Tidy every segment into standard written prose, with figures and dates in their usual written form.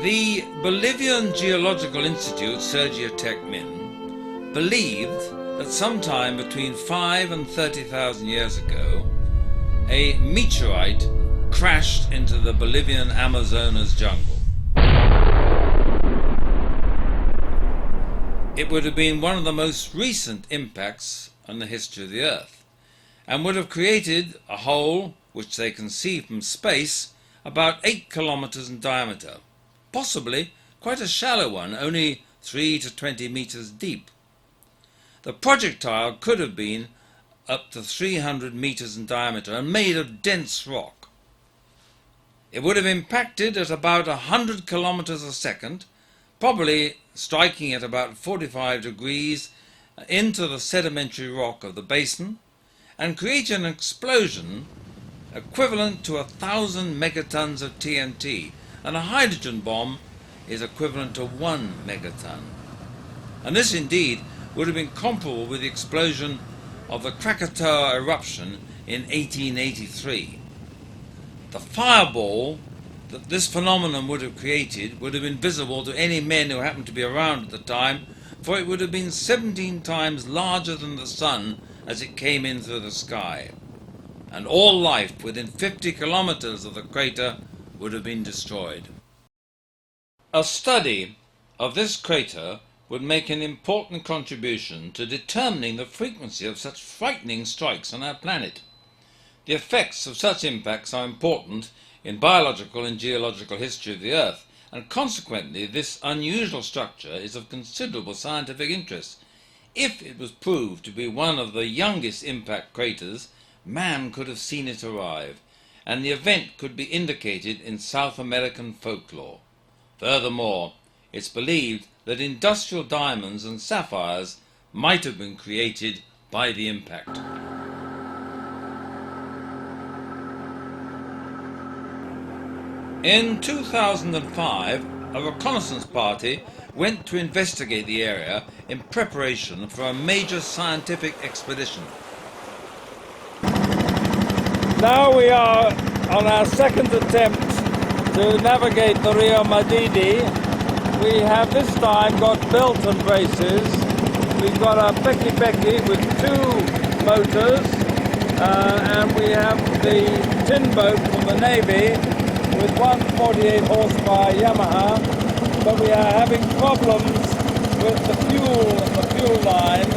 The Bolivian Geological Institute, Sergiotech Min, believed that sometime between 5 and 30,000 years ago, a meteorite crashed into the Bolivian Amazonas jungle. It would have been one of the most recent impacts on the history of the Earth, and would have created a hole which they can see from space about 8 kilometers in diameter, possibly quite a shallow one, only 3 to 20 meters deep. The projectile could have been up to 300 meters in diameter and made of dense rock. It would have impacted at about 100 kilometers a second, probably striking at about 45 degrees into the sedimentary rock of the basin, and create an explosion equivalent to 1,000 megatons of TNT, and a hydrogen bomb is equivalent to 1 megaton. And this indeed would have been comparable with the explosion of the Krakatoa eruption in 1883. The fireball that this phenomenon would have created would have been visible to any men who happened to be around at the time, for it would have been 17 times larger than the sun as it came in through the sky, and all life within 50 kilometers of the crater would have been destroyed. A study of this crater would make an important contribution to determining the frequency of such frightening strikes on our planet. The effects of such impacts are important in biological and geological history of the Earth, and consequently this unusual structure is of considerable scientific interest. If it was proved to be one of the youngest impact craters, man could have seen it arrive, and the event could be indicated in South American folklore. Furthermore, it's believed that industrial diamonds and sapphires might have been created by the impact. In 2005, a reconnaissance party went to investigate the area in preparation for a major scientific expedition. Now we are on our second attempt to navigate the Rio Madidi. We have this time got belt and braces. We've got a peki with 2 motors, and we have the tin boat from the Navy with 148 horsepower Yamaha, but we are having problems with the fuel line,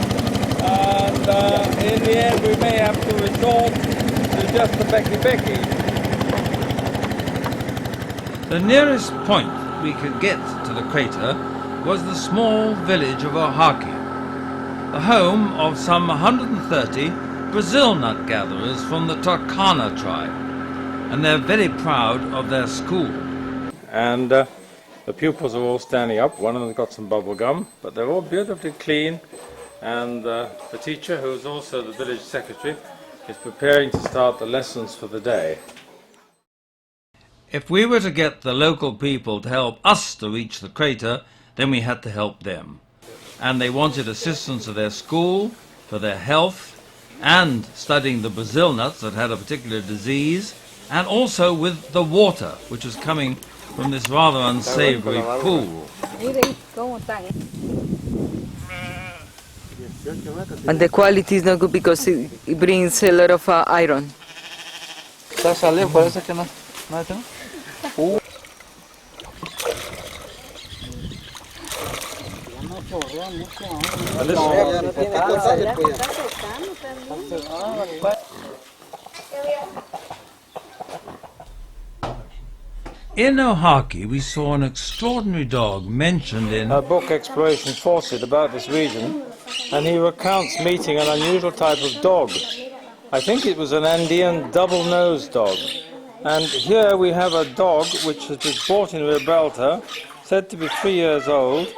and in the end we may have to resort to just the peki. The nearest point we could get to the crater was the small village of Ojaki, the home of some 130 Brazil nut gatherers from the Turkana tribe, and they're very proud of their school. And the pupils are all standing up. One of them's got some bubble gum, but they're all beautifully clean, and the teacher, who is also the village secretary, is preparing to start the lessons for the day. If we were to get the local people to help us to reach the crater, then we had to help them. And they wanted assistance of their school, for their health, and studying the Brazil nuts that had a particular disease, and also with the water, which was coming from this rather unsavory pool. And the quality is not good because it brings a lot of iron. In Ojaki, we saw an extraordinary dog mentioned in a book, Exploration Forces, about this region, and he recounts meeting an unusual type of dog. I think it was an Andean double-nosed dog. And here we have a dog which has been bought in Ribalta, said to be 3 years old,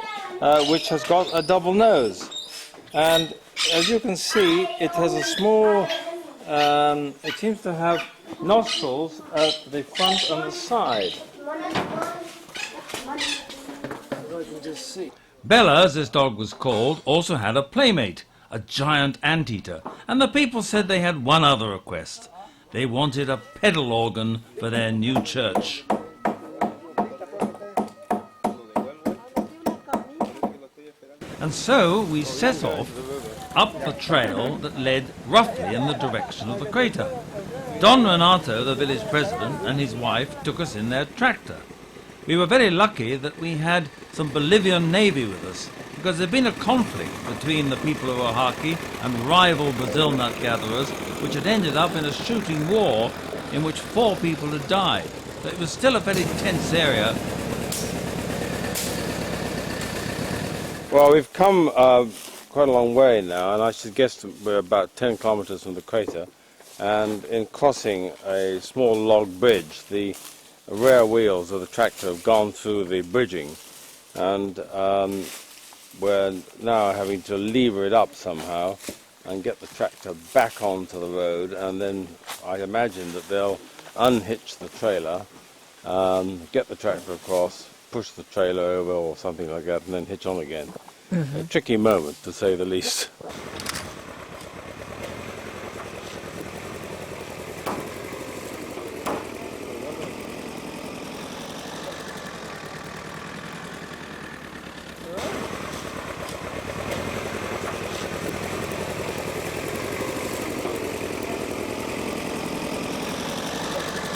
which has got a double nose. And as you can see, it has a small, it seems to have nostrils at the front and the side. Bala, as this dog was called, also had a playmate, a giant anteater, and the people said they had one other request. They wanted a pedal organ for their new church. And so we set off up the trail that led roughly in the direction of the crater. Don Renato, the village president, and his wife took us in their tractor. We were very lucky that we had some Bolivian navy with us, because there'd been a conflict between the people of Ojaki and rival Brazil nut gatherers, which had ended up in a shooting war in which 4 people had died. So it was still a very tense area. Well, we've come quite a long way now, and I should guess we're about 10 kilometers from the crater. And in crossing a small log bridge, the rear wheels of the tractor have gone through the bridging, and we're now having to lever it up somehow and get the tractor back onto the road, and then I imagine that they'll unhitch the trailer, get the tractor across, push the trailer over or something like that, and then hitch on again. A tricky moment, to say the least.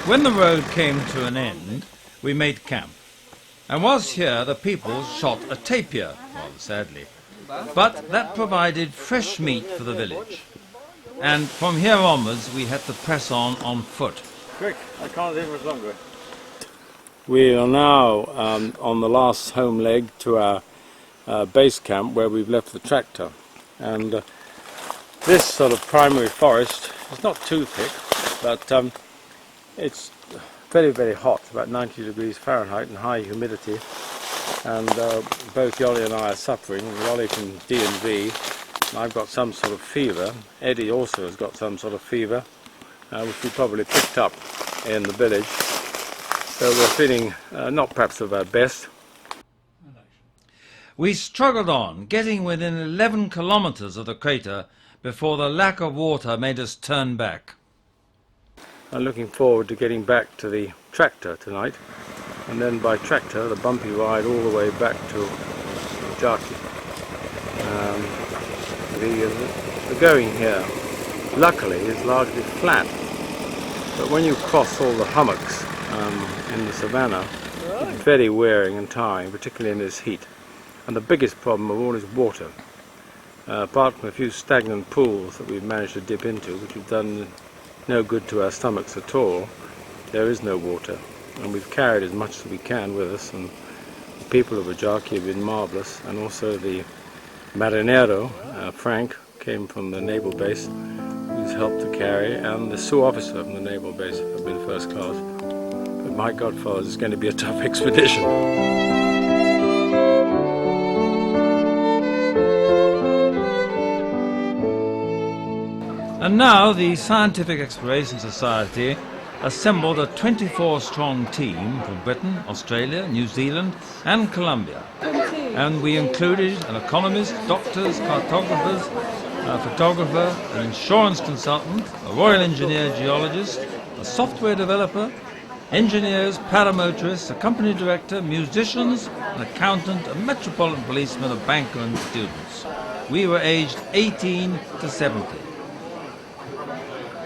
When the road came to an end, we made camp. And whilst here, the people shot a tapir, rather sadly. But that provided fresh meat for the village. And from here onwards, we had to press on foot. Quick, I can't live much longer. We are now on the last home leg to our base camp, where we've left the tractor. And this sort of primary forest is not too thick, but it's very, very hot, about 90 degrees Fahrenheit and high humidity. And both Yoli and I are suffering. Yoli from DNV, and I've got some sort of fever. Eddie also has got some sort of fever, which we probably picked up in the village. So we're feeling not perhaps of our best. We struggled on, getting within 11 kilometers of the crater before the lack of water made us turn back. I'm looking forward to getting back to the tractor tonight, and then by tractor the bumpy ride all the way back to Ojaki. The going here, luckily, is largely flat, but when you cross all the hummocks in the savannah, it's very wearing and tiring, particularly in this heat. And the biggest problem of all is water. Apart from a few stagnant pools that we've managed to dip into, which have done no good to our stomachs at all, there is no water, and we've carried as much as we can with us, and the people of Ojaki have been marvellous, and also the marinero, Frank, came from the naval base, who's helped to carry, and the Sioux officer from the naval base have been first class. But my godfather, it's going to be a tough expedition. And now the Scientific Exploration Society assembled a 24-strong team from Britain, Australia, New Zealand and Colombia. And we included an economist, doctors, cartographers, a photographer, an insurance consultant, a Royal Engineer geologist, a software developer, engineers, paramotorists, a company director, musicians, an accountant, a metropolitan policeman, a banker and students. We were aged 18 to 70.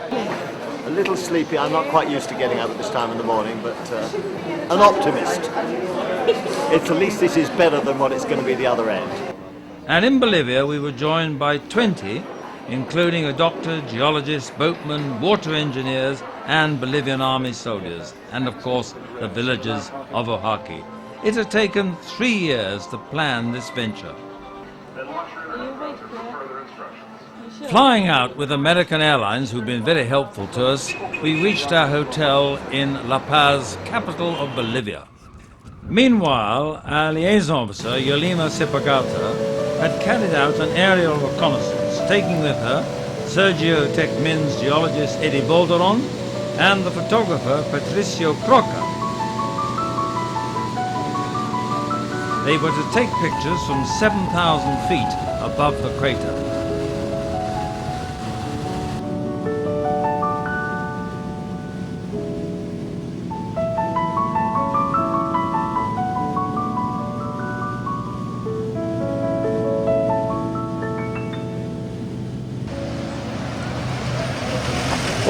A little sleepy. I'm not quite used to getting up at this time in the morning, but an optimist. At least this is better than what it's going to be the other end. And in Bolivia we were joined by 20, including a doctor, geologist, boatman, water engineers and Bolivian army soldiers, and of course the villagers of Ojaki. It had taken 3 years to plan this venture. Flying out with American Airlines, who've been very helpful to us, we reached our hotel in La Paz, capital of Bolivia. Meanwhile, our liaison officer, Yolima Sepagata, had carried out an aerial reconnaissance, taking with her Sergio Tecmin's geologist Eddie Bolderon and the photographer Patricio Croca. They were to take pictures from 7,000 feet above the crater.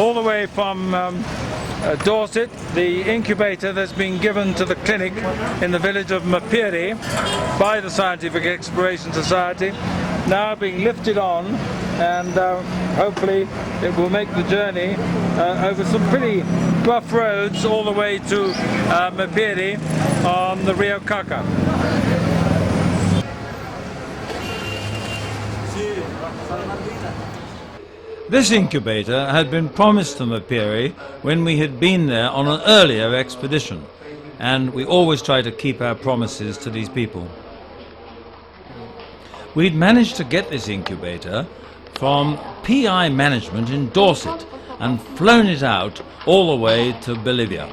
all the way from Dorset, the incubator that's been given to the clinic in the village of Mapiri by the Scientific Exploration Society, now being lifted on, and hopefully it will make the journey over some pretty rough roads all the way to Mapiri on the Rio Kaka. This incubator had been promised to Mapiri when we had been there on an earlier expedition, and we always try to keep our promises to these people. We'd managed to get this incubator from PI management in Dorset and flown it out all the way to Bolivia.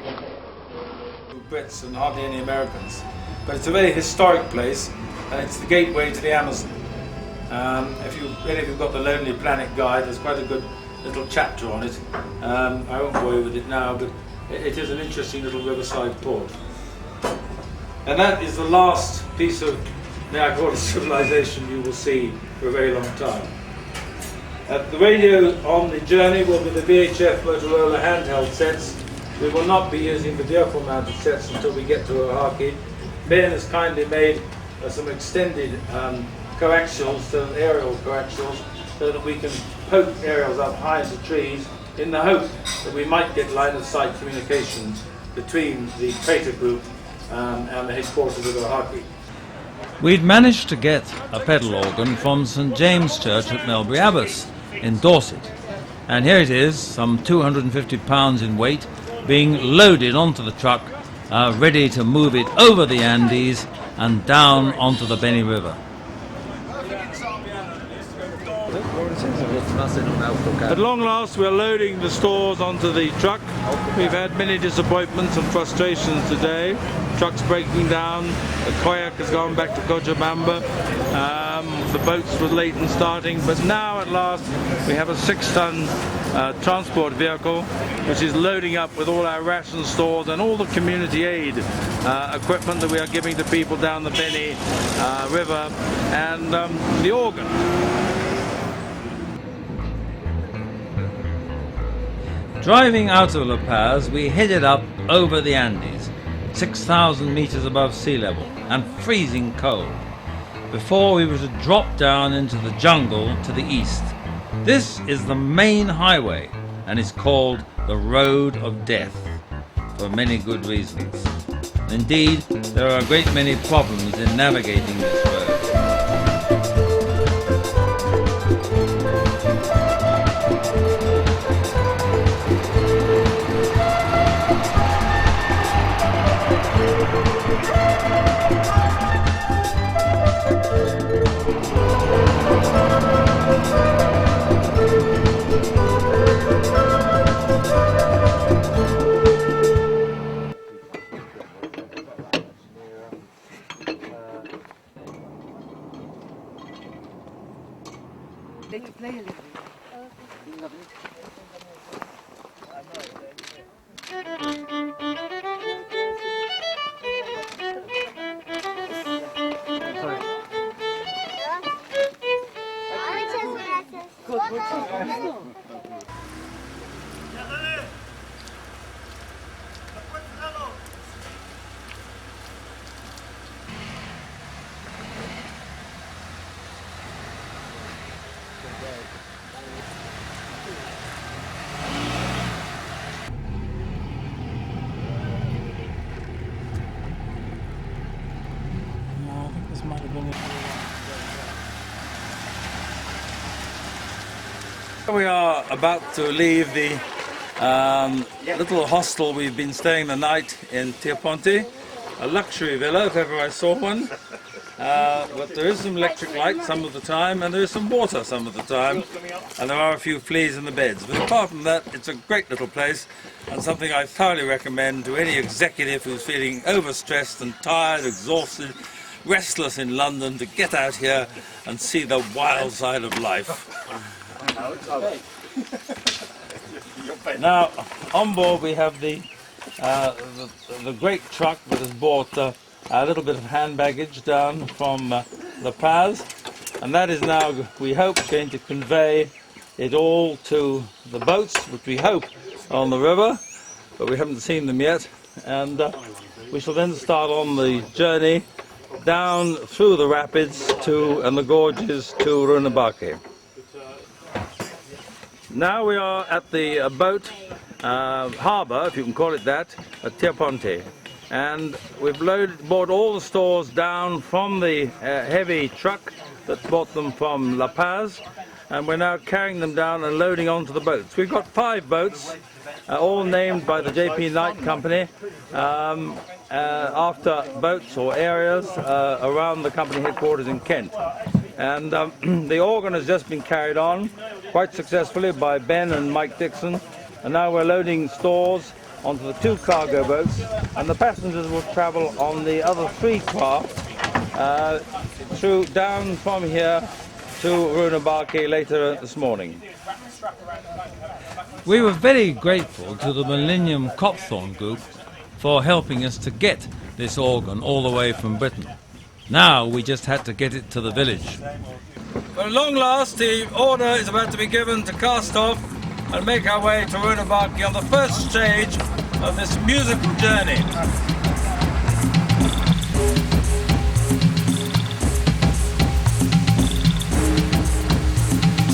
Brits and hardly any Americans, but it's a very historic place, and it's the gateway to the Amazon. If any of you've got the Lonely Planet guide, there's quite a good little chapter on it. I won't bore you with it now, but it is an interesting little riverside port. And that is the last piece of, may I call it, civilization you will see for a very long time. The radio on the journey will be the VHF Motorola handheld sets. We will not be using the vehicle mounted sets until we get to Ojaki. Ben has kindly made some extended coaxials, so aerial coaxials, so that we can poke aerials up high into trees in the hope that we might get line of sight communications between the crater group and the headquarters of Ojaki. We'd managed to get a pedal organ from St James Church at Melbury Abbas in Dorset, and here it is, some 250 pounds in weight, being loaded onto the truck, ready to move it over the Andes and down onto the Beni River. At long last, we're loading the stores onto the truck. We've had many disappointments and frustrations today. Truck's breaking down, the kayak has gone back to Cochabamba, the boats were late in starting, but now at last we have a 6-ton transport vehicle which is loading up with all our ration stores and all the community aid equipment that we are giving to people down the Beni River, and the organ. Driving out of La Paz, we headed up over the Andes, 6,000 meters above sea level and freezing cold, before we were to drop down into the jungle to the east. This is the main highway and is called the Road of Death for many good reasons. Indeed, there are a great many problems in navigating this road. We are about to leave the little hostel we've been staying the night in Teoponte, a luxury villa if ever I saw one, but there is some electric light some of the time and there is some water some of the time, and there are a few fleas in the beds, but apart from that it's a great little place and something I thoroughly recommend to any executive who's feeling overstressed and tired, exhausted, restless in London, to get out here and see the wild side of life. Now, on board we have the great truck that has brought a little bit of hand baggage down from La Paz, and that is now, we hope, going to convey it all to the boats, which we hope are on the river, but we haven't seen them yet. And we shall then start on the journey down through the rapids and the gorges to Rurrenabaque. Now we are at the boat harbour, if you can call it that, at Teoponte. And we've brought all the stores down from the heavy truck that brought them from La Paz, and we're now carrying them down and loading onto the boats. We've got 5 boats, all named by the JP Knight Company, after boats or areas around the company headquarters in Kent. And the organ has just been carried on quite successfully by Ben and Mike Dixon, and now we're loading stores onto the 2 cargo boats, and the passengers will travel on the other 3 craft down from here to Rurrenabaque later this morning. We were very grateful to the Millennium Copthorne Group for helping us to get this organ all the way from Britain. Now we just had to get it to the village. But at long last, the order is about to be given to cast off and make our way to Rurrenabaque on the first stage of this musical journey.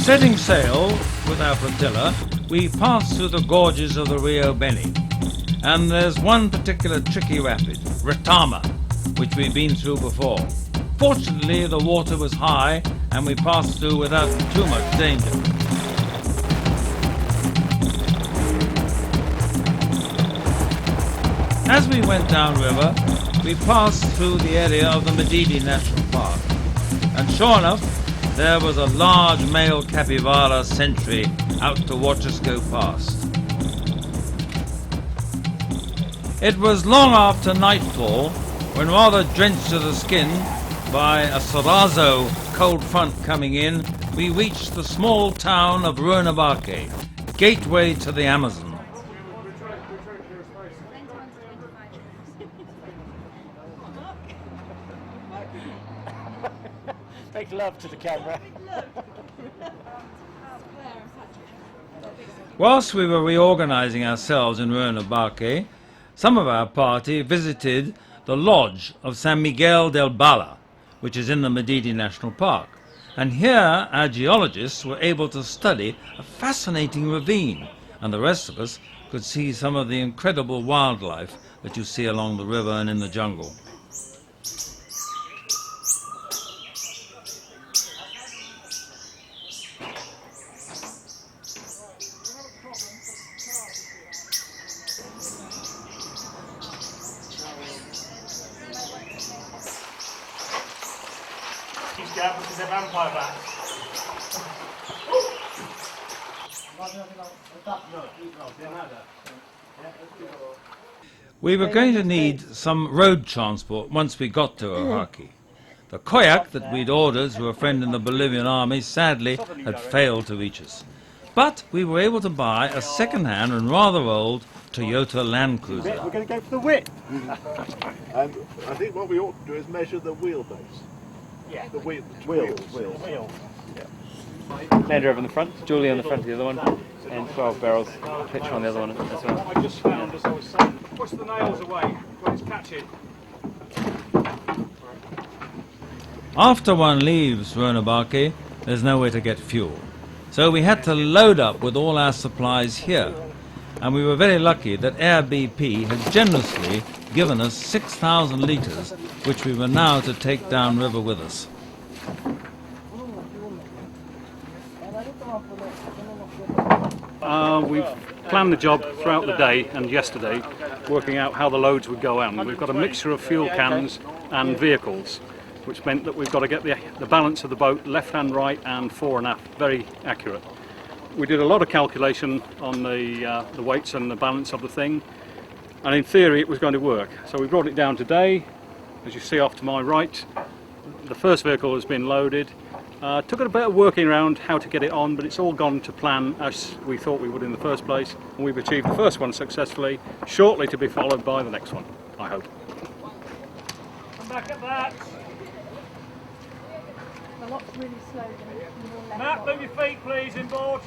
Setting sail with our flotilla, we pass through the gorges of the Rio Beni. And there's one particular tricky rapid, Retama, which we've been through before. Fortunately, the water was high and we passed through without too much danger. As we went downriver, we passed through the area of the Madidi National Park. And sure enough, there was a large male capybara sentry out to watch us go past. It was long after nightfall, when rather drenched to the skin by a Sarazo cold front coming in, we reached the small town of Rurrenabaque, gateway to the Amazon. Make love to the camera. Whilst we were reorganizing ourselves in Rurrenabaque, some of our party visited the lodge of San Miguel del Bala, which is in the Madidi National Park. And here our geologists were able to study a fascinating ravine, and the rest of us could see some of the incredible wildlife that you see along the river and in the jungle. Because they're vampire bats. We were going to need some road transport once we got to Ojaki. The kayak that we'd ordered through a friend in the Bolivian army sadly had failed to reach us. But we were able to buy a second-hand and rather old Toyota Land Cruiser. We're going to go for the width. And I think what we ought to do is measure the wheelbase. Yeah. The wheels. Wheel. Lander over in the front, Julie on the front of the other one, and 12 barrels, picture on the other one as well. I just found, as I was saying, push the nails away when it's catching. After one leaves Rurrenabaque, there's nowhere to get fuel. So we had to load up with all our supplies here. And we were very lucky that Air BP had generously given us 6,000 litres, which we were now to take downriver with us. We've planned the job throughout the day and yesterday, working out how the loads would go on. We've got a mixture of fuel cans and vehicles, which meant that we've got to get the balance of the boat left and right and fore and aft very accurate. We did a lot of calculation on the weights and the balance of the thing, and in theory it was going to work. So we brought it down today. As you see off to my right, the first vehicle has been loaded. Took it a bit of working around how to get it on, but it's all gone to plan as we thought we would in the first place, and we've achieved the first one successfully, shortly to be followed by the next one, I hope. Come back at that. Matt, move your feet please inboard.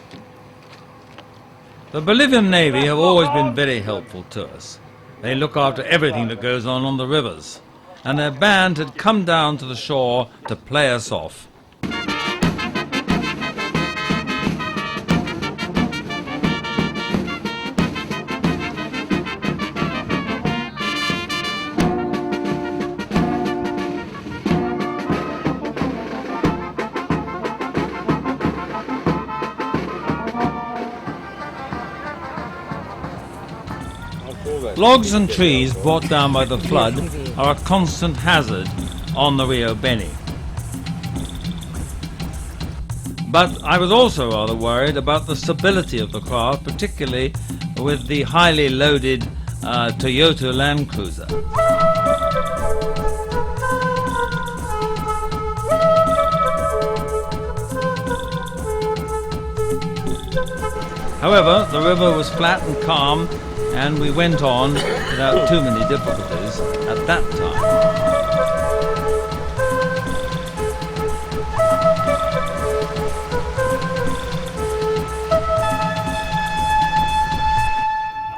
The Bolivian Navy have always been very helpful to us. They look after everything that goes on the rivers, and their band had come down to the shore to play us off. Logs and trees brought down by the flood are a constant hazard on the Rio Beni. But I was also rather worried about the stability of the craft, particularly with the highly loaded Toyota Land Cruiser. However, the river was flat and calm, and we went on without too many difficulties at that time.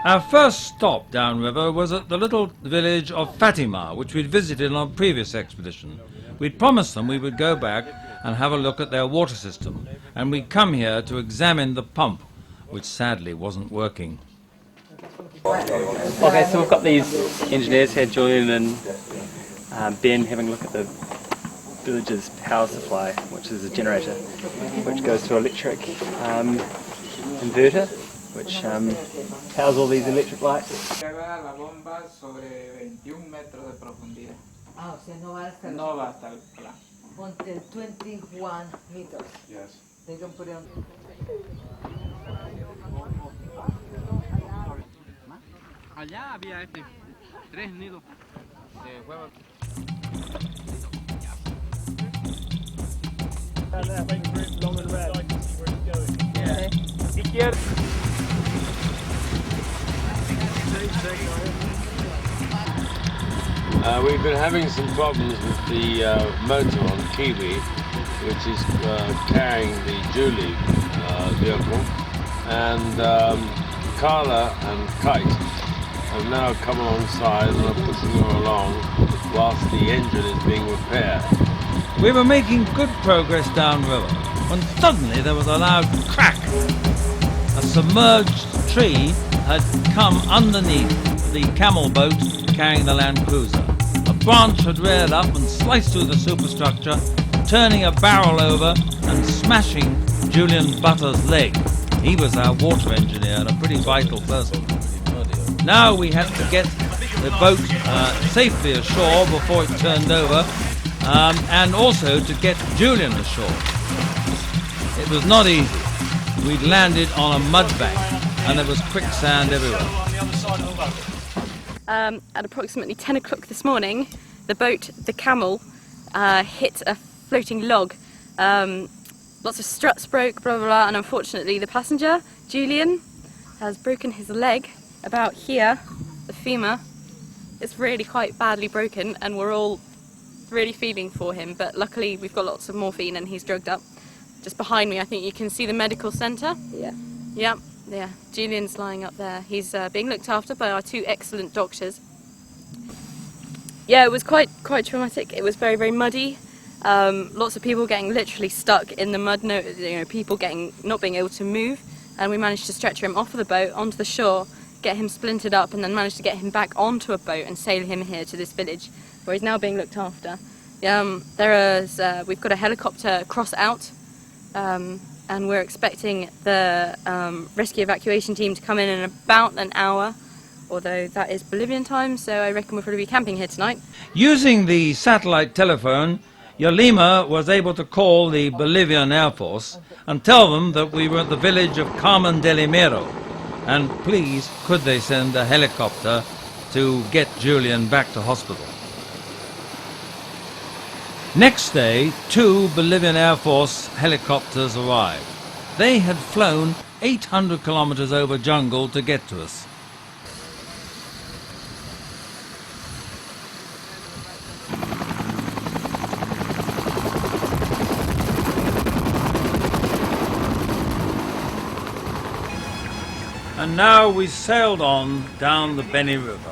Our first stop downriver was at the little village of Fatima, which we'd visited on a previous expedition. We'd promised them we would go back and have a look at their water system, and we'd come here to examine the pump, which sadly wasn't working. Okay, so we've got these engineers here, Julian and Ben, having a look at the village's power supply, which is a generator, which goes to electric inverter, which powers all these electric lights. No va hasta el plan. 21 meters. Yes. They don't put it on. Allá había 3 nidos de huevos. We've been having some problems with the motor on Kiwi, which is carrying the Julie vehicle, and Carla and Kite have now come alongside and are pushing her along whilst the engine is being repaired. We were making good progress downriver when suddenly there was a loud crack. A submerged tree had come underneath the camel boat carrying the Land Cruiser. A branch had reared up and sliced through the superstructure, turning a barrel over and smashing Julian Butter's leg. He was our water engineer and a pretty vital person. Now we had to get the boat safely ashore before it turned over, and also to get Julian ashore. It was not easy. We'd landed on a mud bank and there was quicksand everywhere. At approximately 10 o'clock this morning, the boat, the Camel, hit a floating log. Lots of struts broke, blah blah blah, and unfortunately the passenger, Julian, has broken his leg about here, the femur. It's really quite badly broken and we're all really feeling for him, but luckily we've got lots of morphine and he's drugged up. Just behind me I think you can see the medical centre. Yeah. Julian's lying up there. He's being looked after by our 2 excellent doctors. Yeah, it was quite traumatic. It was very, very muddy. Lots of people getting literally stuck in the mud, people not being able to move, and we managed to stretcher him off of the boat onto the shore, get him splintered up, and then managed to get him back onto a boat and sail him here to this village where he's now being looked after. We've got a helicopter cross out, and we're expecting the rescue evacuation team to come in about an hour, although that is Bolivian time, so I reckon we'll probably be camping here tonight. Using the satellite telephone, Yolima was able to call the Bolivian Air Force and tell them that we were at the village of Carmen del Himero, and please could they send a helicopter to get Julian back to hospital. Next day, 2 Bolivian Air Force helicopters arrived. They had flown 800 kilometers over jungle to get to us. And now we sailed on down the Beni River.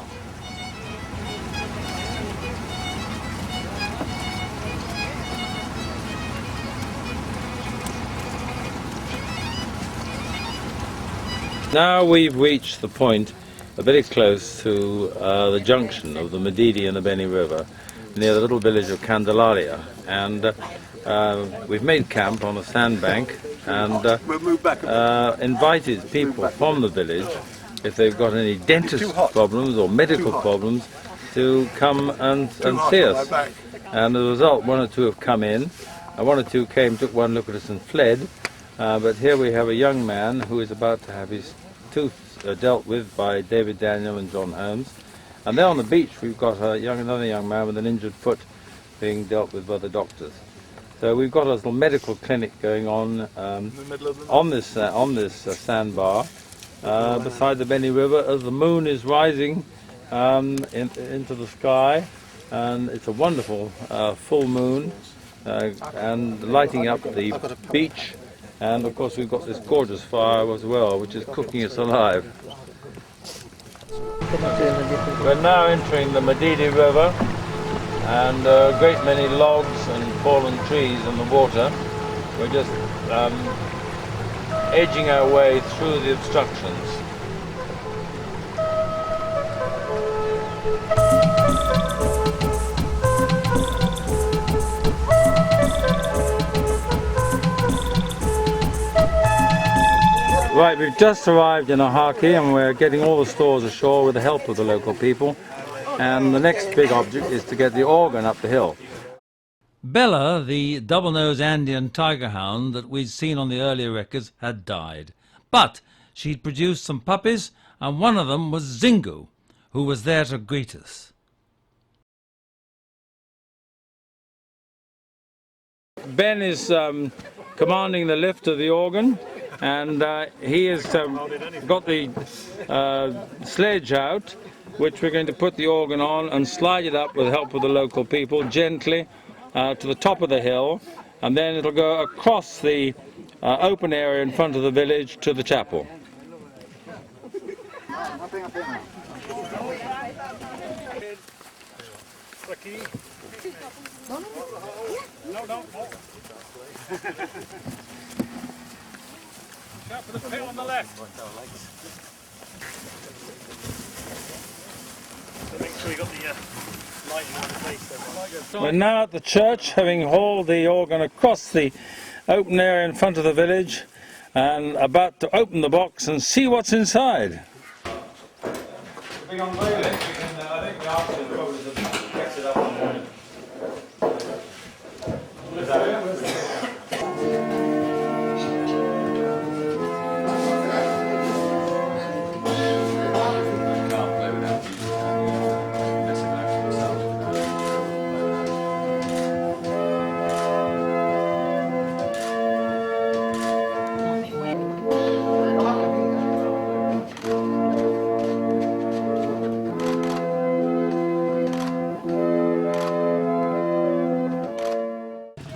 Now we've reached the point very close to the junction of the Madidi and the Beni River, near the little village of Candelaria, and we've made camp on a sandbank and invited people from the village, if they've got any dentist problems or medical problems, to come and see us. And as a result, one or two have come in, and one or two came, took one look at us and fled. But here we have a young man who is about to have his tooth dealt with by David Daniel and John Holmes. And there on the beach we've got another young man with an injured foot being dealt with by the doctors. So we've got a little medical clinic going on this sandbar beside the Beni River as the moon is rising into the sky, and it's a wonderful full moon and lighting up the beach. And of course we've got this gorgeous fire as well, which is cooking us alive. We're now entering the Madidi River, and a great many logs and fallen trees in the water. We're just edging our way through the obstructions. Right, we've just arrived in Ojaki and we're getting all the stores ashore with the help of the local people. And the next big object is to get the organ up the hill. Bala, the double-nosed Andean tiger hound that we'd seen on the earlier records, had died. But she'd produced some puppies, and one of them was Zingu, who was there to greet us. Ben is commanding the lift of the organ, and he has got the sledge out, which we're going to put the organ on and slide it up with the help of the local people gently to the top of the hill, and then it'll go across the open area in front of the village to the chapel. Shout for the pit on the left. So make sure you got the lighting on the face. We're now at the church, having hauled the organ across the open area in front of the village, and about to open the box and see what's inside. Big unveiling, I think we asked him probably to fix it up in the morning. Is that it?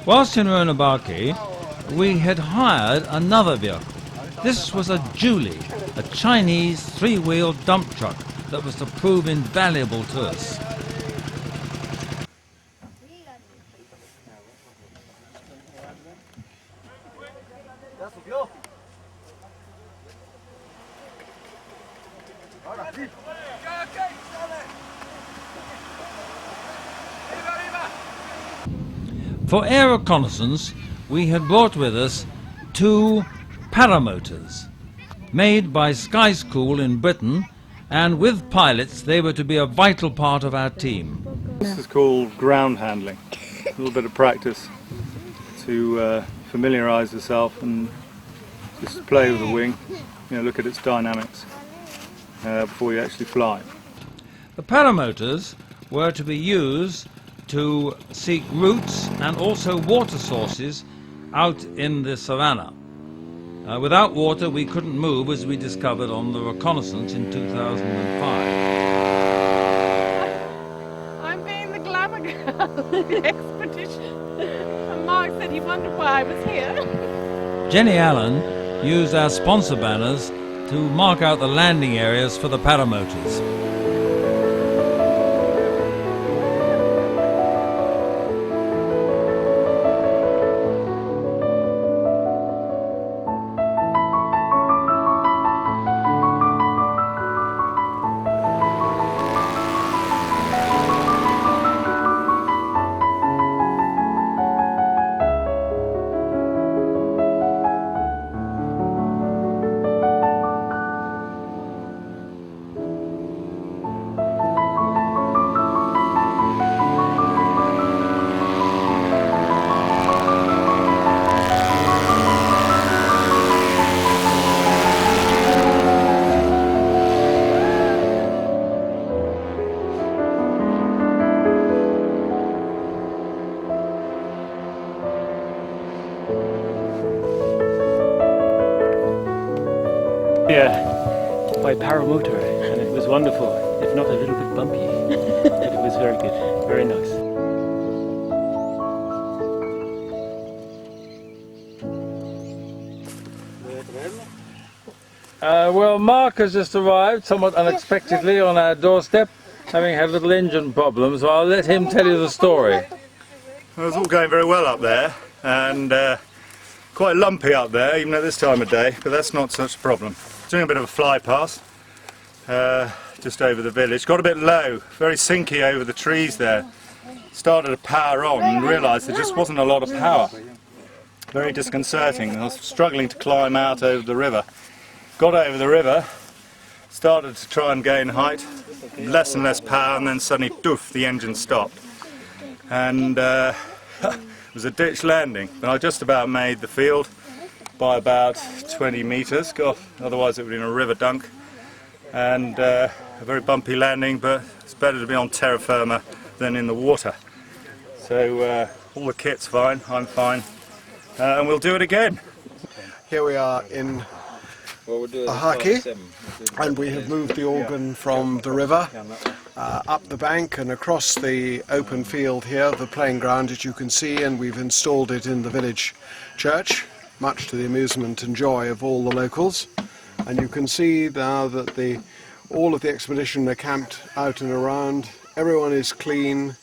Whilst in Rurrenabaque, we had hired another vehicle. This was a Julie, a Chinese three-wheeled dump truck that was to prove invaluable to us. For air reconnaissance, we had brought with us two paramotors, made by Sky School in Britain, and with pilots they were to be a vital part of our team. This is called ground handling. A little bit of practice to familiarise yourself and just play with the wing, look at its dynamics before you actually fly. The paramotors were to be used to seek routes and also water sources out in the savannah. Without water we couldn't move, as we discovered on the reconnaissance in 2005. I'm being the glamour girl in the expedition. And Mark said he wondered why I was here. Jenny Allen used our sponsor banners to mark out the landing areas for the paramotors. Yeah, by paramotor, and it was wonderful, if not a little bit bumpy, but it was very good, very nice. Well, Mark has just arrived somewhat unexpectedly on our doorstep, having had little engine problems, so I'll let him tell you the story. Well, it's all going very well up there, and quite lumpy up there, even at this time of day, but that's not such a problem. Doing a bit of a fly pass, just over the village. Got a bit low, very sinky over the trees there. Started to power on and realised there just wasn't a lot of power. Very disconcerting. I was struggling to climb out over the river. Got over the river, started to try and gain height, less and less power, and then suddenly, doof, the engine stopped. And it was a ditch landing, but I just about made the field by about 20 metres. God, otherwise it would have been a river dunk. And a very bumpy landing, but it's better to be on terra firma than in the water. So all the kit's fine, I'm fine, and we'll do it again. Here we are in Ojaki, and we have moved the organ from the river up the bank and across the open field here, the playing ground as you can see, and we've installed it in the village church, much to the amusement and joy of all the locals. And you can see now that all of the expedition are camped out and around. Everyone is clean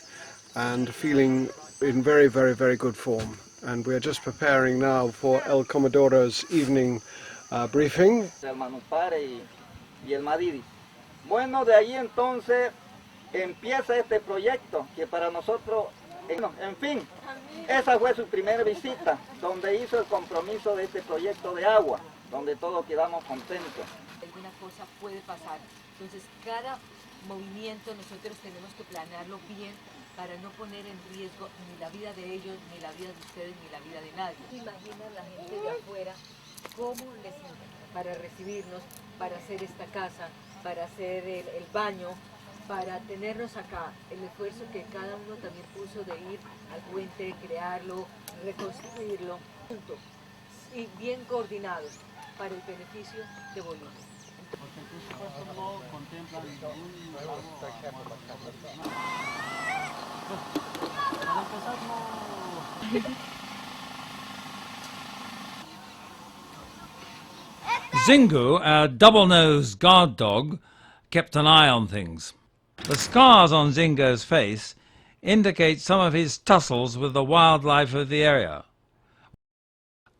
and feeling in very, very, very good form. And we're just preparing now for El Comodoro's evening briefing. El Manupare y el Madidi. Bueno, de ahí entonces empieza este proyecto que para nosotros, en fin, esa fue su primera visita, donde hizo el compromiso de este proyecto de agua, donde todos quedamos contentos. Alguna cosa puede pasar, entonces cada movimiento nosotros tenemos que planearlo bien para no poner en riesgo ni la vida de ellos, ni la vida de ustedes, ni la vida de nadie. Imagina la gente de afuera cómo les para recibirnos, para hacer esta casa, para hacer el baño, para tenernos acá, el esfuerzo que cada uno también puso de ir al puente, crearlo, reconstruirlo, juntos y bien coordinados para el beneficio de Bolivia. Zingu, our double-nosed guard dog, kept an eye on things. The scars on Zingo's face indicate some of his tussles with the wildlife of the area.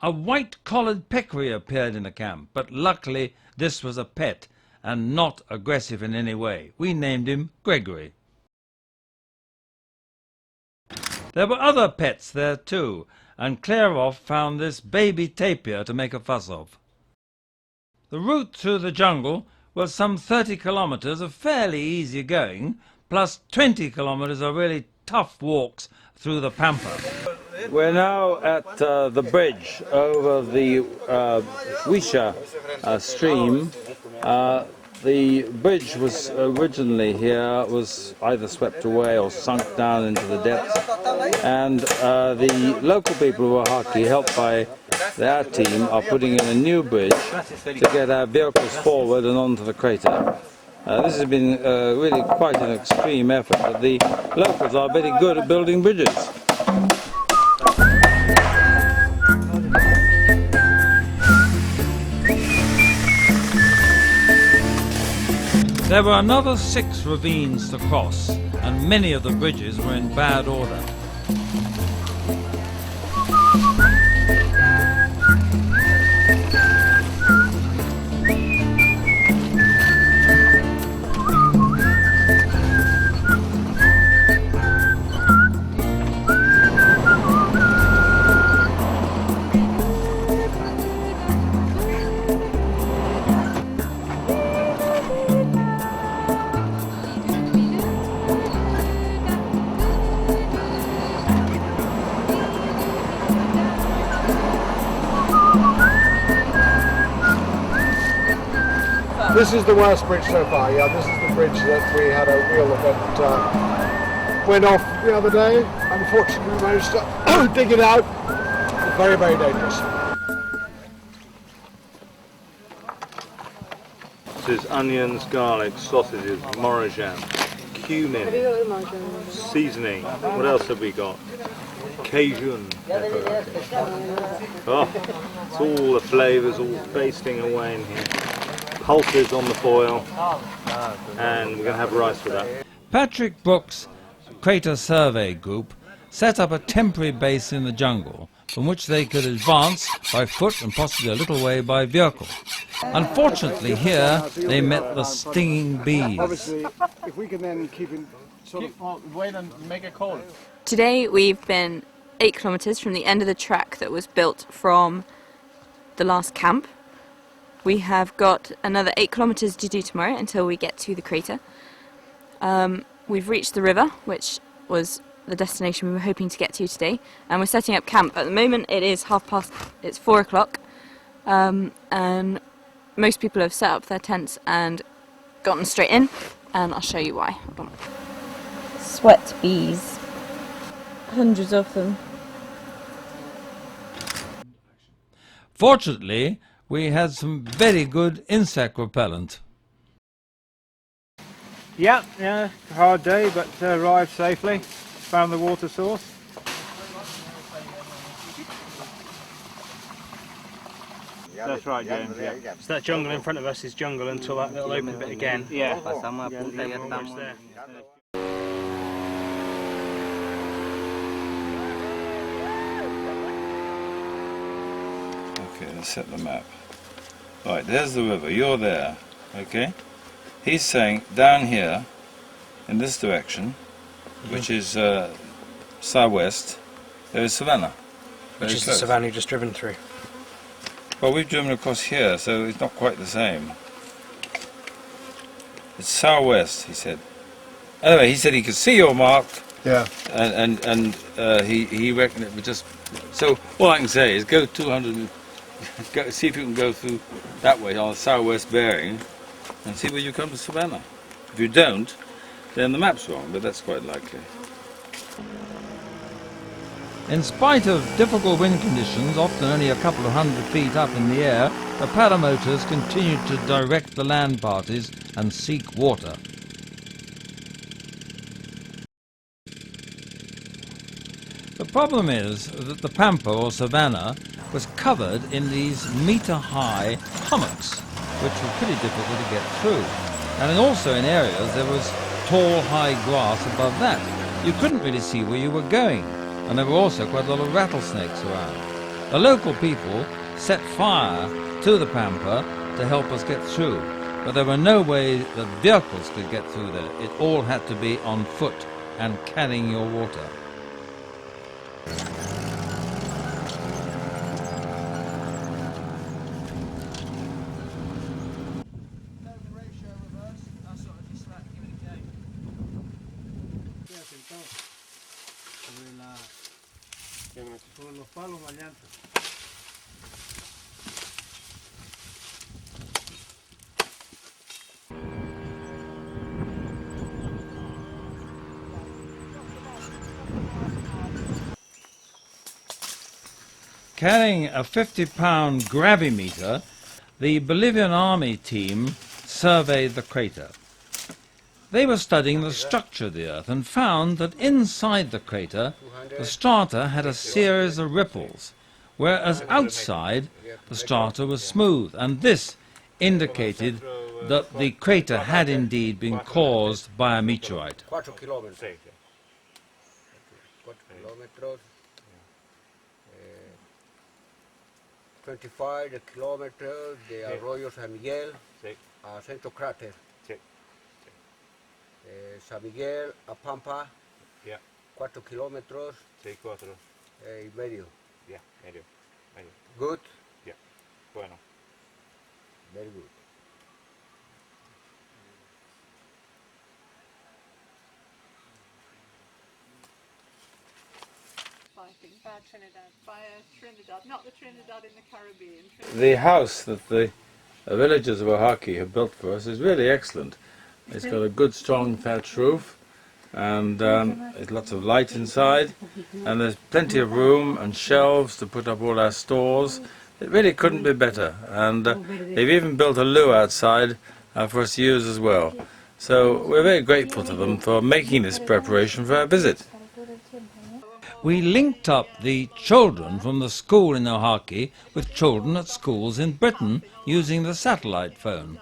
A white-collared peccary appeared in the camp, but luckily this was a pet and not aggressive in any way. We named him Gregory. There were other pets there too, and Klerov found this baby tapir to make a fuss of. The route through the jungle was some 30 kilometres of fairly easy going, plus 20 kilometres of really tough walks through the pampa. We're now at the bridge over the Wisha stream. The bridge was originally here, was either swept away or sunk down into the depths, and the local people of Ojaki, helped by their team, are putting in a new bridge to get our vehicles forward and onto the crater. This has been really quite an extreme effort, but the locals are very good at building bridges. There were another 6 ravines to cross, and many of the bridges were in bad order. This is the worst bridge so far, yeah. This is the bridge that we had a wheel event went off the other day. Unfortunately, we managed to dig it out. Very, very dangerous. This is onions, garlic, sausages, morojan, cumin, seasoning. What else have we got? Cajun pepper. Oh, it's all the flavours all basting away in here. Pulses on the foil, and we're going to have rice with that. Patrick Brooks' Crater Survey Group set up a temporary base in the jungle from which they could advance by foot and possibly a little way by vehicle. Unfortunately here they met the stinging bees. If we can then keep in sort of wait and make a call. Today we've been 8 kilometres from the end of the track that was built from the last camp. We have got another 8 kilometres to do tomorrow until we get to the crater. We've reached the river, which was the destination we were hoping to get to today, and we're setting up camp. At the moment it is 4 o'clock, and most people have set up their tents and gotten straight in, and I'll show you why. Hold on. Sweat bees, hundreds of them. Fortunately, we had some very good insect repellent. Yeah, hard day, but arrived safely. Found the water source. That's right, James, yeah. So that jungle in front of us is jungle until that little open bit again. Yeah. Okay, let's set the map. Right, there's the river, you're there, okay? He's saying down here, in this direction, which is southwest, there is savannah. Which is the savannah you've just driven through. Well, we've driven across here, so it's not quite the same. It's southwest, he said. Anyway, he said he could see your mark. Yeah. And he reckoned it was just... So all I can say is go 200... Go, see if you can go through that way on the southwest bearing and see where you come to savannah. If you don't, then the map's wrong, but that's quite likely. In spite of difficult wind conditions, often only a couple of 100 feet up in the air, the paramotors continued to direct the land parties and seek water. The problem is that the pampa or savannah was covered in these metre-high hummocks, which were pretty difficult to get through. And also in areas there was tall, high grass above that. You couldn't really see where you were going, and there were also quite a lot of rattlesnakes around. The local people set fire to the pampa to help us get through, but there were no way that vehicles could get through there. It all had to be on foot and carrying your water. Carrying a 50-pound gravimeter, the Bolivian army team surveyed the crater. They were studying the structure of the Earth and found that inside the crater the strata had a series of ripples, whereas outside the strata was smooth, and this indicated that the crater had indeed been caused by a meteorite. 4 kilómetros. 4 kilómetros. 25 kilometers de Arroyo San Miguel a Centro Cráter. San Miguel a Pampa, 4 kilómetros. Y medio. Medio. Good? Bueno. Very good. By Trinidad, not the Trinidad in the Caribbean. The house that the villagers of Ojaki have built for us is really excellent. It's got a good strong thatch roof, and there's lots of light inside, and there's plenty of room and shelves to put up all our stores. It really couldn't be better, and they've even built a loo outside for us to use as well. So we're very grateful to them for making this preparation for our visit. We linked up the children from the school in Ojaki with children at schools in Britain using the satellite phone.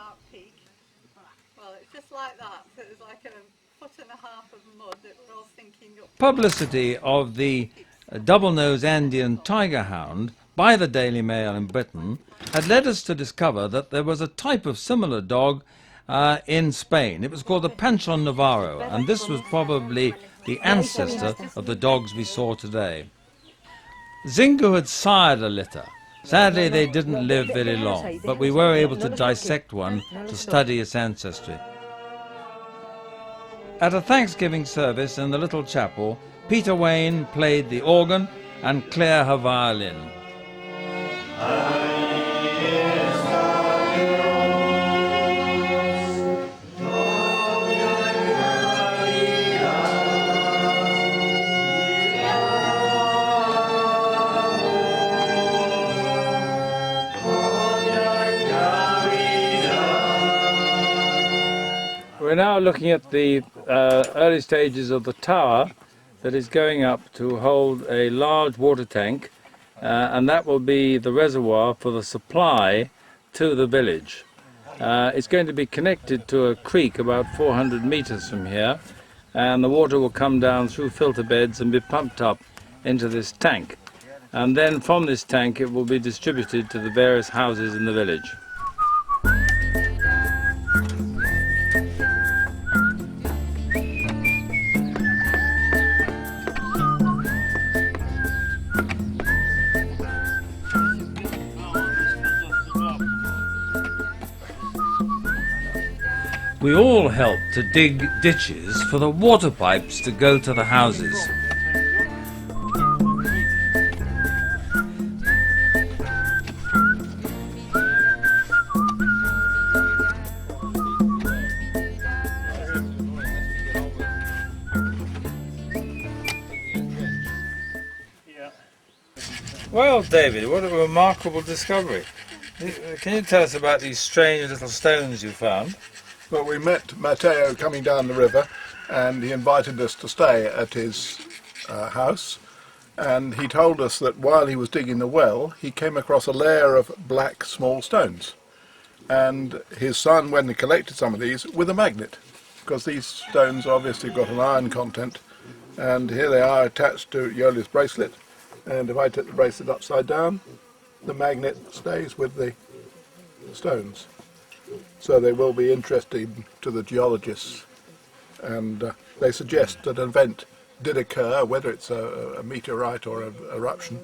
Well, it's just like that. So it was like a foot and a half of mud that we're all sinking up. Publicity of the double-nosed Andean tiger hound by the Daily Mail in Britain had led us to discover that there was a type of similar dog in Spain. It was called the Panchon Navarro, and this was probably the ancestor of the dogs we saw today. Zingu had sired a litter. Sadly, they didn't live very long, but we were able to dissect one to study its ancestry. At a Thanksgiving service in the little chapel, Peter Wayne played the organ and Claire her violin. We're now looking at the early stages of the tower that is going up to hold a large water tank, and that will be the reservoir for the supply to the village. It's going to be connected to a creek about 400 meters from here, and the water will come down through filter beds and be pumped up into this tank. And then from this tank it will be distributed to the various houses in the village. We all helped to dig ditches for the water pipes to go to the houses. Well, David, what a remarkable discovery. Can you tell us about these strange little stones you found? Well, we met Matteo coming down the river, and he invited us to stay at his house, and he told us that while he was digging the well he came across a layer of black small stones, and his son went and collected some of these with a magnet, because these stones obviously got an iron content, and here they are attached to Yoli's bracelet, and if I take the bracelet upside down, the magnet stays with the stones. So they will be interesting to the geologists, and they suggest that an event did occur, whether it's a meteorite or an eruption,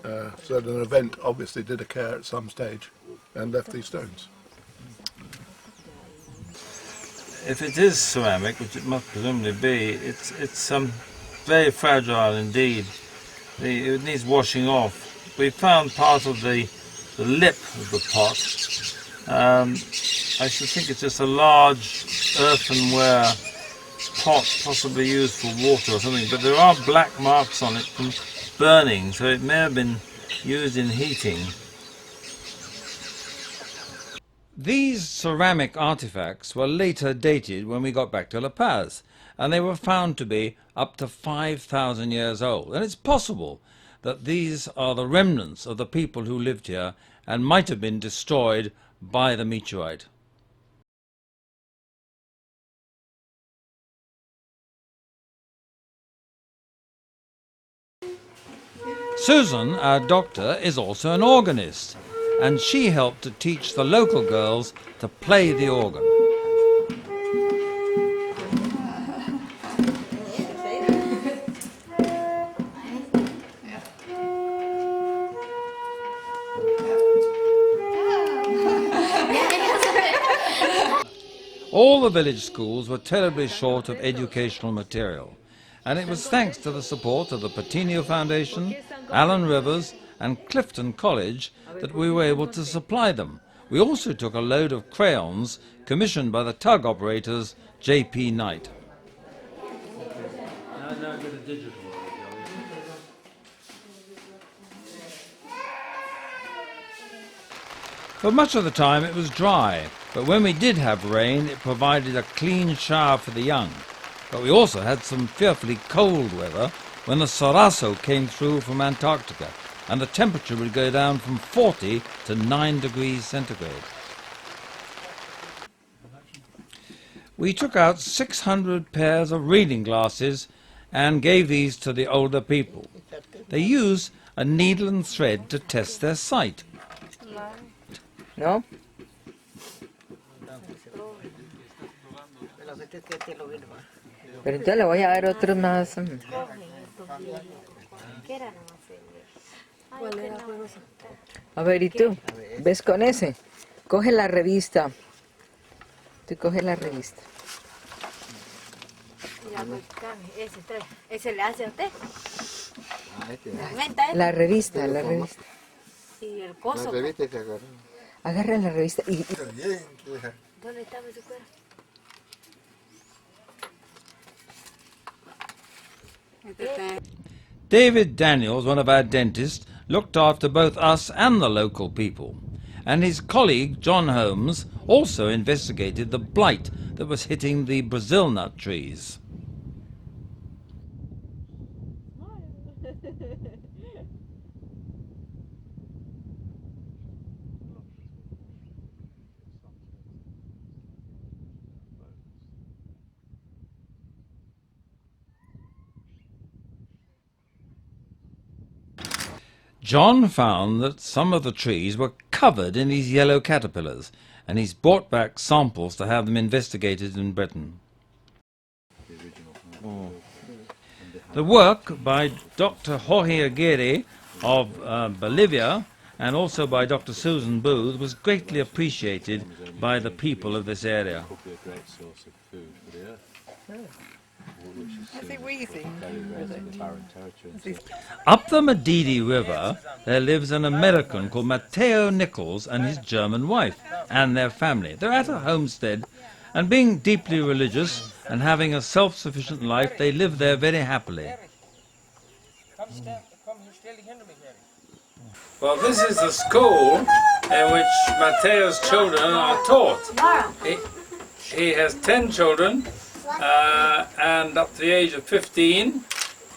so that an event obviously did occur at some stage and left these stones. If it is ceramic, which it must presumably be, it's very fragile indeed. It needs washing off. We found part of the lip of the pot. I should think it's just a large earthenware pot, possibly used for water or something, but there are black marks on it from burning, so it may have been used in heating. These ceramic artifacts were later dated when we got back to La Paz, and they were found to be up to 5,000 years old. And it's possible that these are the remnants of the people who lived here and might have been destroyed by the meteorite. Susan, our doctor, is also an organist, and she helped to teach the local girls to play the organ. All the village schools were terribly short of educational material, and it was thanks to the support of the Patino Foundation, Allen Rivers and Clifton College that we were able to supply them. We also took a load of crayons commissioned by the tug operators J.P. Knight. For much of the time it was dry, but when we did have rain it provided a clean shower for the young. But we also had some fearfully cold weather when the Saraso came through from Antarctica, and the temperature would go down from 40 to 9 degrees centigrade. We took out 600 pairs of reading glasses and gave these to the older people. They use a needle and thread to test their sight. ¿No? Pero entonces le voy a dar otros más. A ver, ¿y tú? ¿Ves con ese? Coge la revista. Tú coge la revista. ¿Ese le hace a usted? La revista, la revista. Y el coso. Agarra la revista y... ¿Dónde estaba su cuero? David Daniels, one of our dentists, looked after both us and the local people. And his colleague, John Holmes, also investigated the blight that was hitting the Brazil nut trees. John found that some of the trees were covered in these yellow caterpillars, and he's brought back samples to have them investigated in Britain. The work by Dr. Jorge Aguirre of Bolivia and also by Dr. Susan Booth was greatly appreciated by the people of this area. Is he wheezing? Up the Madidi River, there lives an American called Mateo Nichols and his German wife and their family. They're at a homestead, and being deeply religious and having a self-sufficient life, they live there very happily. Well, this is the school in which Mateo's children are taught. He has 10 children, and up to the age of 15,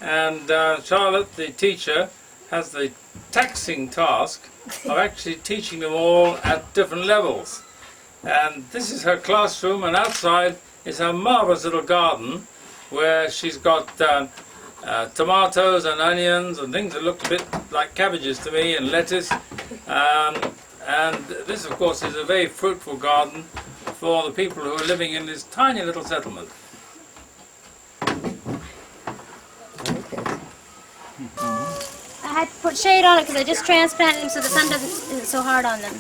and Charlotte, the teacher, has the taxing task of actually teaching them all at different levels. And this is her classroom, and outside is her marvellous little garden where she's got tomatoes and onions and things that look a bit like cabbages to me, and lettuce. And this, of course, is a very fruitful garden for the people who are living in this tiny little settlement. I had to put shade on it because I just transplanted them so the sun isn't so hard on them.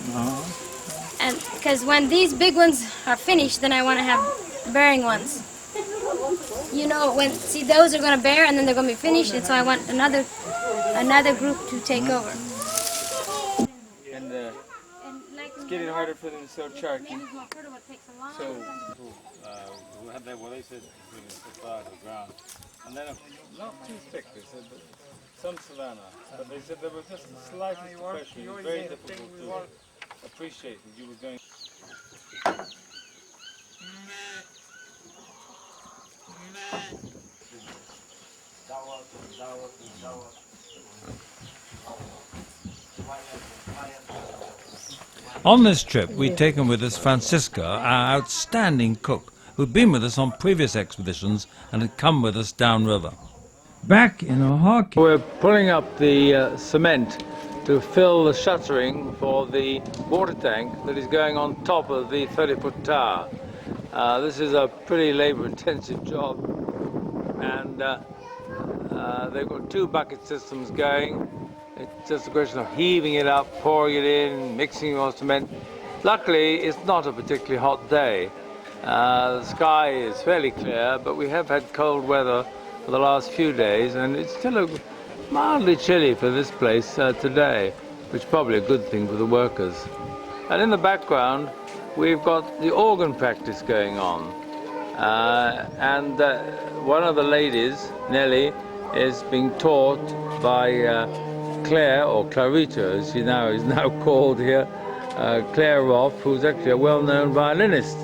And because when these big ones are finished, then I want to have bearing ones. You know, see, those are going to bear and then they're going to be finished, and so I want another group to take over. And it's getting harder for them to sow charky. So they said it's out of the ground, and then not too thick. They said, but some savanna. But they said there was just the slightest depression. It was very difficult to appreciate that you were going. On this trip, we'd taken with us Francisca, our outstanding cook, who'd been with us on previous expeditions and had come with us downriver. Back in Ojaki. We're pulling up the cement to fill the shuttering for the water tank that is going on top of the 30-foot tower. This is a pretty labor-intensive job, and they've got 2 bucket systems going. It's just a question of heaving it up, pouring it in, mixing more cement. Luckily, it's not a particularly hot day. The sky is fairly clear, but we have had cold weather for the last few days, and it's still mildly chilly for this place today, which is probably a good thing for the workers. And in the background, we've got the organ practice going on. And one of the ladies, Nellie, is being taught by Claire, or Clarita as she is now called here, Claire Roth, who's actually a well-known violinist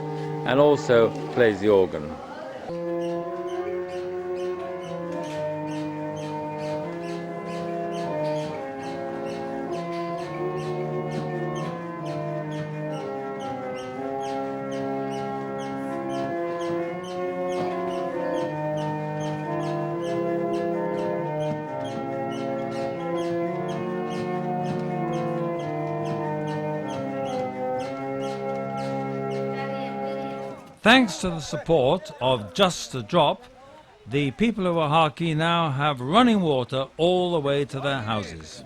and also plays the organ. Thanks to the support of Just a Drop, the people of Ojaki now have running water all the way to their houses.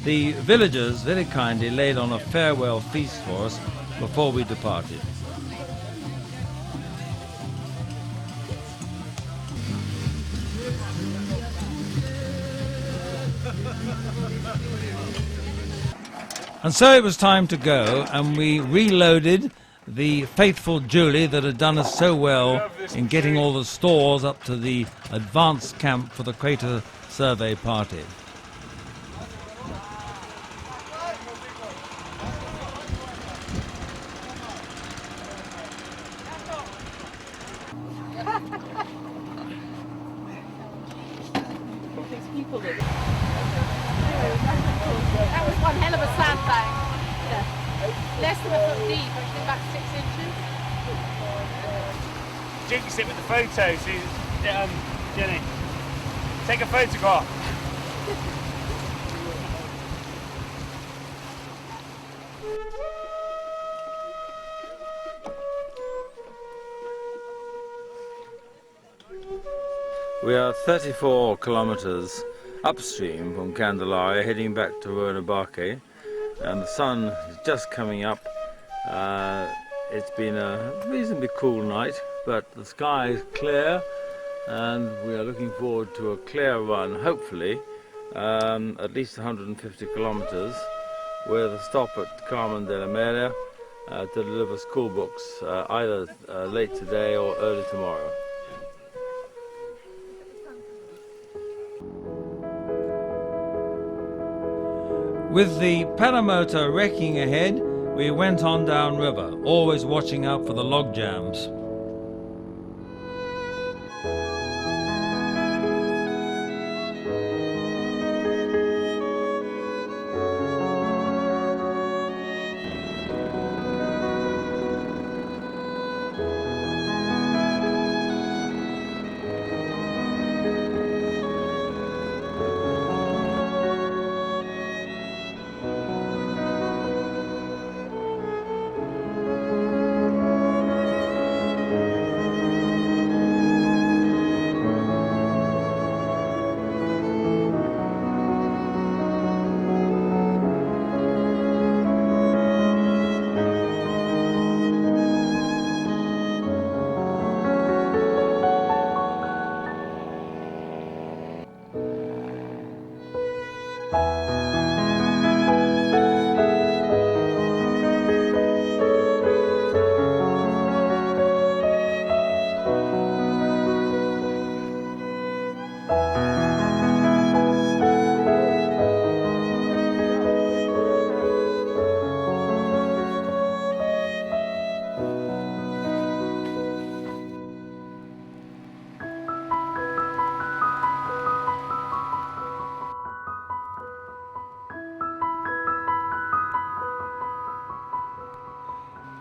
The villagers very kindly laid on a farewell feast for us before we departed. And so it was time to go, and we reloaded the faithful Julie that had done us so well in getting all the stores up to the advanced camp for the Kota survey party. That was one hell of a sandbag. Yeah. Less than a foot deep, actually about 6 inches. Jinx it with the photos, Jenny. Take a photograph. We are 34 kilometers upstream from Candelaria, heading back to Rurrenabaque, and the sun is just coming up. It's been a reasonably cool night, but the sky is clear, and we are looking forward to a clear run, hopefully, at least 150 kilometers, with a stop at Candelaria to deliver school books, either late today or early tomorrow. With the paramotor wrecking ahead, we went on downriver, always watching out for the log jams.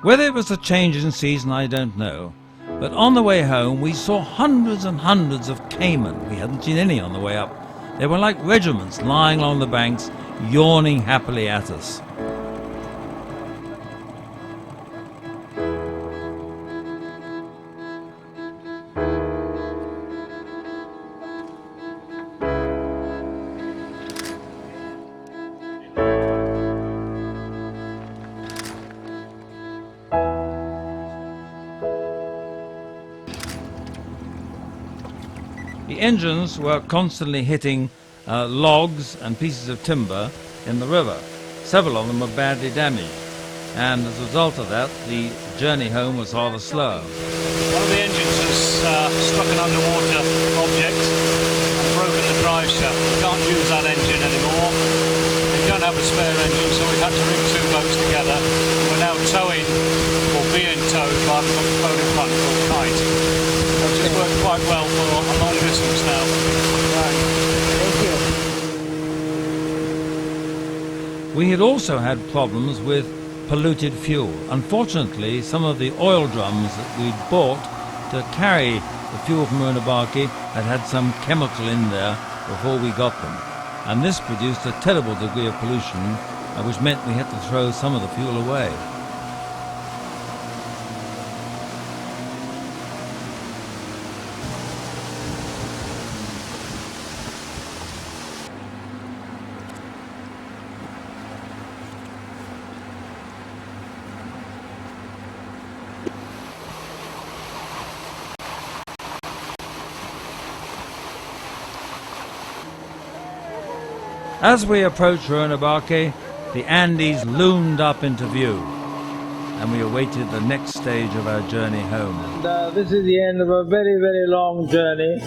Whether it was the change in season, I don't know, but on the way home we saw hundreds and hundreds of caiman. We hadn't seen any on the way up. They were like regiments lying along the banks, yawning happily at us. The engines were constantly hitting logs and pieces of timber in the river. Several of them were badly damaged, and as a result of that, the journey home was rather slow. One of the engines has struck an underwater object and broken the drive shaft. We can't use that engine anymore. We don't have a spare engine, so we've had to rig two boats together. We're now towing, or being towed by the boat in front called Kite, which has worked quite well for a long distance now. Right. Thank you. We had also had problems with polluted fuel. Unfortunately, some of the oil drums that we'd bought to carry the fuel from Rurrenabaque had had some chemical in there before we got them. And this produced a terrible degree of pollution, which meant we had to throw some of the fuel away. As we approached Rurrenabaque, the Andes loomed up into view, and we awaited the next stage of our journey home. And, this is the end of a very, very long journey.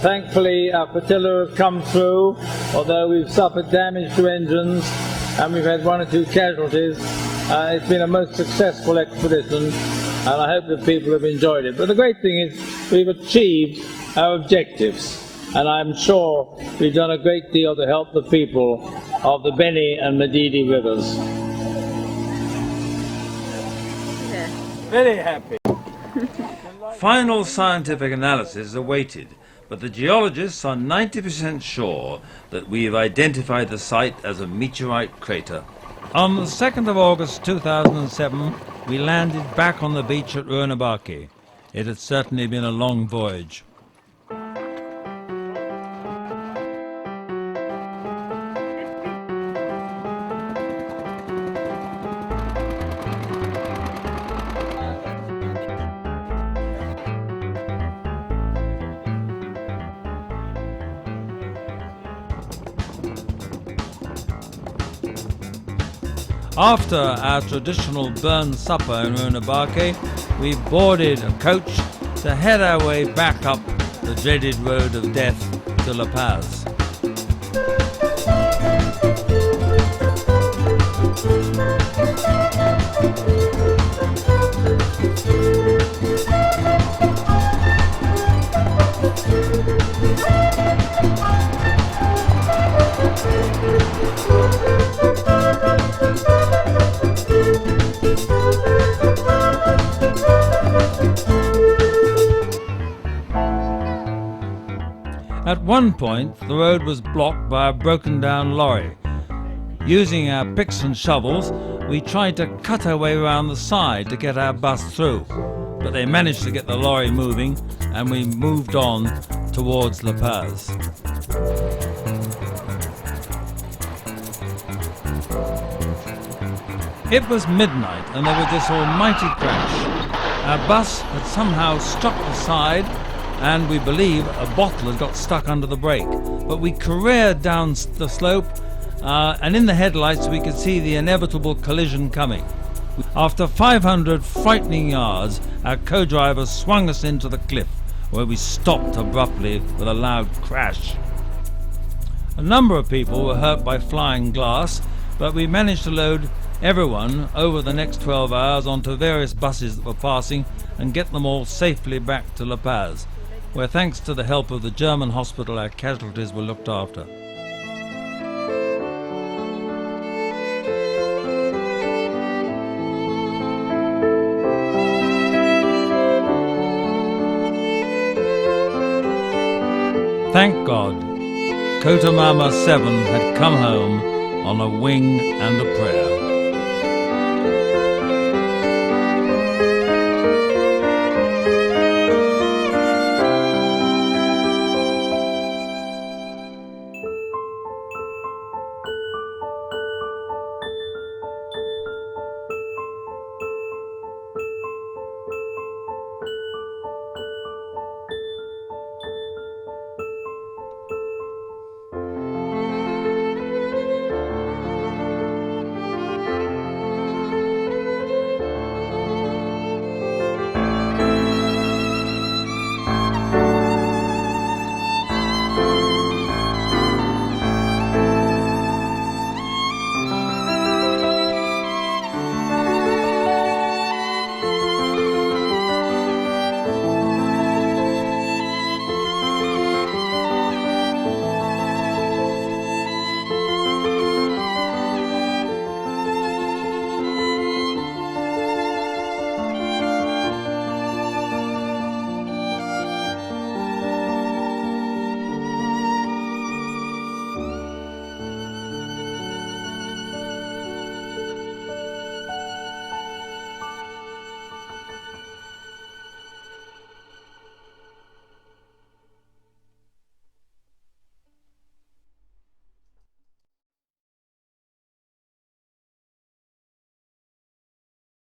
Thankfully, our flotilla has come through, although we've suffered damage to engines and we've had one or two casualties. It's been a most successful expedition, and I hope that people have enjoyed it. But the great thing is we've achieved our objectives. And I'm sure we've done a great deal to help the people of the Beni and Madidi rivers. Very happy. Final scientific analysis awaited, but the geologists are 90% sure that we have identified the site as a meteorite crater. On the 2nd of August 2007, we landed back on the beach at Rurrenabaque. It had certainly been a long voyage. After our traditional burn supper in Rurrenabaque, we boarded a coach to head our way back up the dreaded road of death to La Paz. At one point, the road was blocked by a broken-down lorry. Using our picks and shovels, we tried to cut our way around the side to get our bus through, but they managed to get the lorry moving, and we moved on towards La Paz. It was midnight, and there was this almighty crash. Our bus had somehow struck the side, and we believe a bottle had got stuck under the brake. But we careered down the slope, and in the headlights we could see the inevitable collision coming. After 500 frightening yards, our co-driver swung us into the cliff, where we stopped abruptly with a loud crash. A number of people were hurt by flying glass, but we managed to load everyone over the next 12 hours onto various buses that were passing and get them all safely back to La Paz, where thanks to the help of the German hospital our casualties were looked after. thank God, Kota Mama 7 had come home on a wing and a prayer.